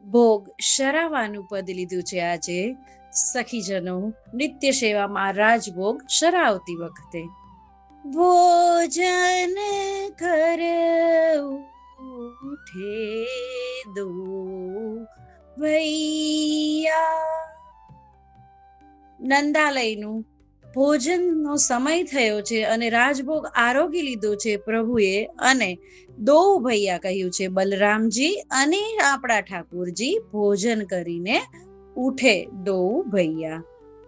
ભોગ શરાવાનું પદ લીધું છે આજે સખીજનો નિત્ય સેવામાં રાજભોગ શરાવતી વખતે. ભોજન કર ઉઠે દો ભૈયા. નંદાલયનું ભોજનનો સમય થયો છે અને રાજભોગ આરોગી લીધો છે પ્રભુએ, અને દો ભૈયા કહ્યું છે બલરામજી અને આપણા ઠાકુરજી ભોજન કરીને ઉઠે દો ભૈયા.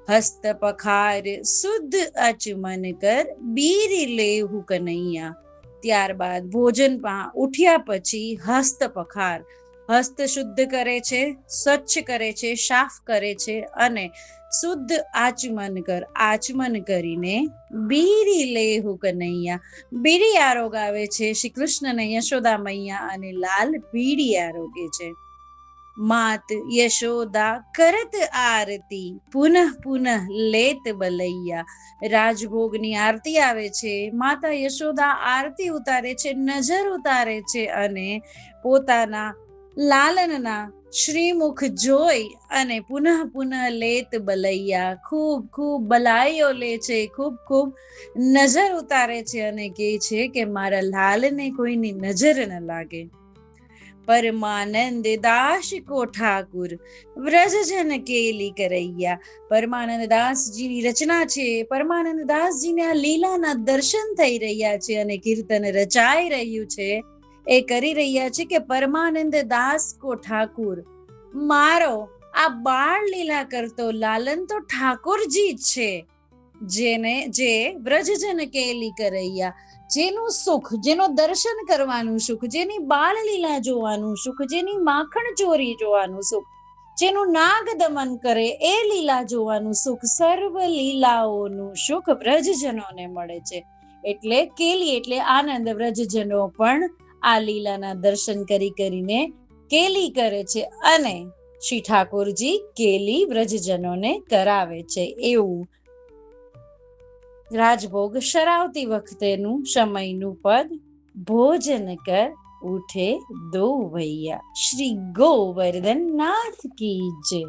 હસ્ત પખાર શુદ્ધ અચમન કર બીરી લેહુ કનૈયા. ત્યારબાદ ભોજન ઉઠ્યા પછી હસ્ત પખાર, હસ્ત શુદ્ધ કરે છે, સ્વચ્છ કરે છે, સાફ કરે છે, અને શુદ્ધ આચમન કર, આચમન કરીને બીરી લેહુ કનૈયા, બીડી આરોગાવે છે શ્રી કૃષ્ણને યશોદા મૈયા, અને લાલ બીડી આરોગે છે. માત યશોદા કરત આરતી પુનઃ પુનઃ લેત બલૈયા. રાજભોગની આરતી આવે છે, માતા યશોદા આરતી ઉતારે છે, નજર ઉતારે છે, અને પોતાના લાલનના શ્રીમુખ જોઈ અને પુનઃ પુનઃ લેત બલૈયા, ખૂબ ખૂબ બલાઈઓ લે છે, ખૂબ ખૂબ નજર ઉતારે છે, અને કહે છે કે મારા લાલને કોઈની નજર ન લાગે. પરમાનંદ દાસ કો ઠાકુર વ્રજજન કેલી કરૈયા. પરમાનંદ દાસજીની રચના છે. પરમાનંદ દાસજીને આ લીલાના દર્શન થઈ રહ્યા છે અને કીર્તન રચાઈ રહ્યું છે. એ કરી રહ્યા છે કે પરમાનંદ દાસ કો ઠાકુર, મારો આ બાળ લીલા કરતો લાલન તો ઠાકોરજી જ છે, જે વ્રજજન કેલી કરૈયા, જેનું સુખ, જેનો દર્શન કરવાનું સુખ, જેની બાળ લીલા જોવાનું સુખ, જેની માખણ ચોરી જોવાનું સુખ, જેનું નાગ દમન કરે એ લીલા જોવાનું સુખ, સર્વ લીલાઓનું સુખ વ્રજજનોને મળે છે. એટલે કેલી એટલે આનંદ. વ્રજજનો પણ આ લીલાના દર્શન કરીને કેલી કરે છે, અને શ્રી ઠાકોરજી કેલી વ્રજજનોને કરાવે છે. એવું રાજભોગ શરાવતી વખતેનું સમયનું પદ. ભોજન કર ઉઠે દો ભૈયા. શ્રી ગોવર્ધન નાથ કી જય.